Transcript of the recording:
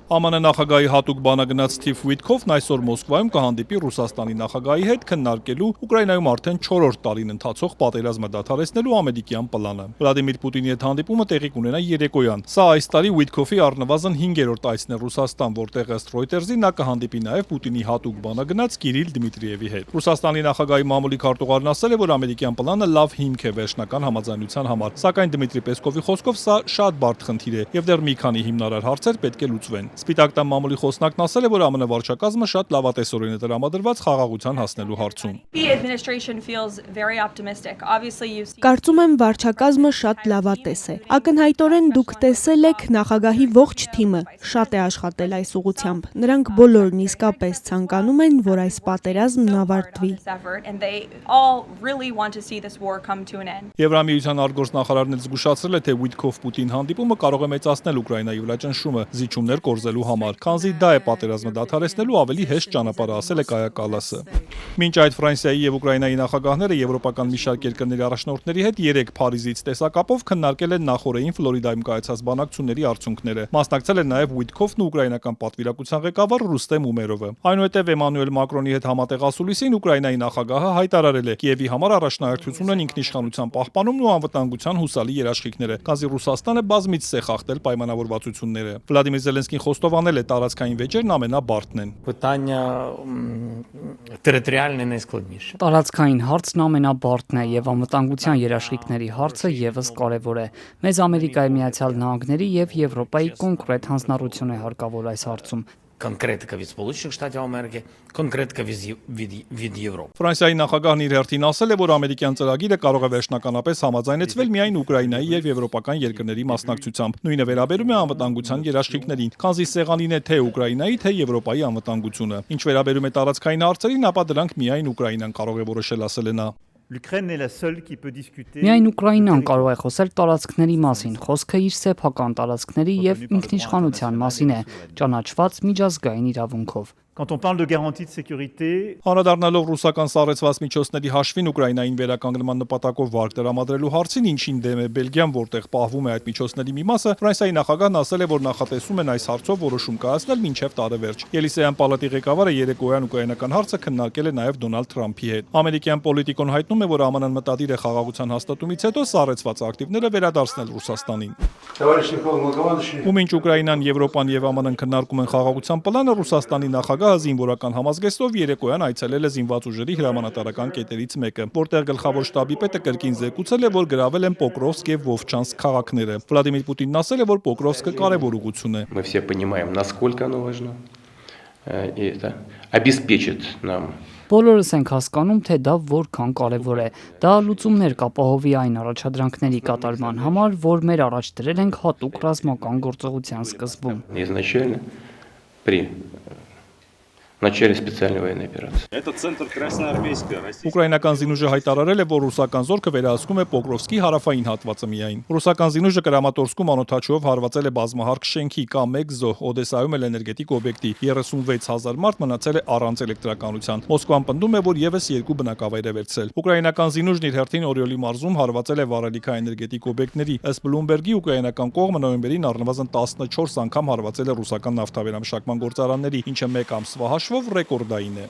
ԱՄՆ նախագահի հատուկ բանագնաց Սթիվ Ուիթքոֆն այսօր Մոսկվայում կհանդիպի Ռուսաստանի նախագահի հետ քննարկելու Ուկրաինայում արդեն 4-րդ տարին ընթացող պատերազմը դադարեցնելու ամերիկյան պլանը։ Վլադիմիր Պուտինի հետ հանդիպումը տեղի կունենա երեկոյան։ Սա այս տարի Ուիթքոֆի առնվազն 5-րդ այցն է Ռուսաստան, որտեղ ըստ Reuters-ի նա կհանդիպի նաև Պուտինի հատուկ բանագնաց Կիրիլ Դմիտրիևի հետ։ Ռուսաստանի նախագահի մամուլի քարտուղարն ասել է, որ ամերիկյան պլանը լավ հիմք է վերջնական համաձայնության համար, սակայն Դմիտրի Պեսկովի խոսքով սա շատ բարդ խնդիր է եւ դեռ մի քանի հիմնարար հարցեր պետք է լուծվեն։ Սպիտակ տան մամուլի խոսնակն ասել է, որ ԱՄՆ վարչակազմը շատ լավատեսորեն է տրամադրված խաղաղության հասնելու հարցում։ Կարծում եմ վարչակազմը շատ լավատես է։ Ակնհայտորեն դուք տեսել եք նախագահի ողջ թիմը շատ է աշխատել այս ուղղությամբ։ Նրանք բոլորն իսկապես ցանկանում են, որ այս պատերազմն ավարտվի։ Եվրամիության արտգործնախարարն էլ զգուշացրել է, թե Ուիթքոֆ-Պուտին հանդիպումը կարող է մեծացնել Ուկրաինայի վրա ճնշումը զիջումներ կորզելու համար, քանզի դա է պատերազմը դադարեցնելու ավելի հեշտ ճանապարհը, ասել է Կայա Կալասը։ Մինչ այդ Ֆրանսիայի եւ Ուկրաինայի նախագահները եվրոպական մի շարք երկրների առաջնորդների հետ 3 Փարիզից տեսակապով քննարկել են նախորդին Ֆլորիդայում կայացած բանակցությունների արդյունքները։ Մասնակցել են նաև Ուիթքոֆն ու ուկրաինական պատվիրակության ղեկավար Ռուստեմ Ումերովը։ Այնուհետև Էմանուել Մակրոնի հետ համատեղ ասուլիսին Ուկրաինայի նախագահը հայտարարել է. Կիևի համար առաջնահերթություն են ինքնիշխանության պահպանումն ու անվտանգության հուսալի երաշխիքները, քանզի Ռուսաստանը բազմիցս է խախտել պայմանավորվածությունները։ Վլադիմիր Զելենսկին խոստովանել է, տարածքային վեճերն ամենաբարդն են։ Տարածքային հարցն ամենաբարդն է եւ անվտանգության երաշխիքների հարցը եւս կարեւոր է։ Մեզ Ամերիկայի Միացյալ Նահանգների եւ Եվրոպայի կոնկրետ հանձնառություն է հարկավոր այս հարցում։ Конкретика від Сполучених Штатів Америки, конкретика від Європи. Ֆրանսիայի նախագահն իր հերթին ասել է, որ ամերիկյան ծրագիրը կարող է վերջնականապես համաձայնեցվել միայն Ուկրաինայի եւ եվրոպական երկրների մասնակցությամբ։ Նույնը վերաբերում է անվտանգության երաշխիքներին, քանզի սեղանին է թե Ուկրաինայի, թե Եվրոպայի անվտանգությունը։ Ինչ վերաբերում է տարածքային հարցերին, ապա դրանք միայն Ուկրաինան կարող է որոշել, ասել է նա։ Միայն Ուկրաինան կարող է խոսել տարածքների մասին, խոսքը իր սեփական տարածքների եւ ինքնիշխանության մասին է, ճանաչված միջազգային իրավունքով։ Անդրադառնալով ռուսական սառեցված միջոցների հաշվին Ուկրաինային վերականգնման նպատակով վարկ տրամադրելու հարցին, ինչին դեմ է Բելգիան, որտեղ պահվում է այդ միջոցների մի մասը, Ֆրանսիայի նախագահն ասել է, որ նախատեսում են այս հարցով որոշում կայացնել մինչև տարեվերջ։ Ելիսեյան պալատի ղեկավարը երեկոյան ուկրաինական հարցը քննարկել է նաև Դոնալդ Թրամփի հետ։ Ամերիկյան պոլիտիկոն հայտնում է, որ ԱՄՆ-ն մտադիր է խաղաղության հաստատումից հետո սառեցված ակտիվները վերադարձնել Ռուսաստանին։ Ու մինչ Ուկրաինան, Եվրոպան եւ ԱՄՆ-ն քննարկում են խաղաղության պլանը, Ռուսաստանի նախագահը զինվորական համազգեստով երեկոյան այցելել է զինված ուժերի հրամանատարական կետերից մեկը, որտեղ գլխավոր շտաբի պետը կրկին զեկուցել է, որ գրավել են Պոկրովսկ եւ Վովչանսկ քաղաքները։ Վլադիմիր Պուտինն ասել է, որ Պոկրովսկը կարևոր ուղղություն է։ Мы все понимаем, насколько оно важно. И это обеспечит нам. Բոլորս ենք հասկանում, թե դա որքան կարևոր է։ Դա լուծումներ կապահովի այն առաջադրանքների կատարման համար, որ մեր առաջ դրել ենք հատուկ ռազմական գործողության սկզբում։ Изначально при начале специальной военной операции. Ուկրաինական զինուժը հայտարարել է, որ ռուսական զորքը վերահսկում է Պոկրովսկի հարավային հատվածը միայն։ Ռուսական զինուժը Կրամատորսկում անօդաչուով հարվածել է բազմահարկ շենքի, կա 1 զոհ, Օդեսայում էլ էներգետիկ օբյեկտի, 36,000 մարդ մնացել է առանց էլեկտրականության։ Մոսկվան պնդում է, որ եւս 2 բնակավայր է վերցրել։ Ուկրաինական զինուժն իր հերթին Օրիոլի մարզում հարվածել է վառելիքաէներգետիկ օբյեկտների։ Ըստ Բլումբերգի ուկրաինական կողմը նոյեմբերին առնվազն 14 անգամ հարվածել է ռուսական նավթավերամշակման գործարանների, ինչը 1 ամսվա հաշվով ռեկորդային է։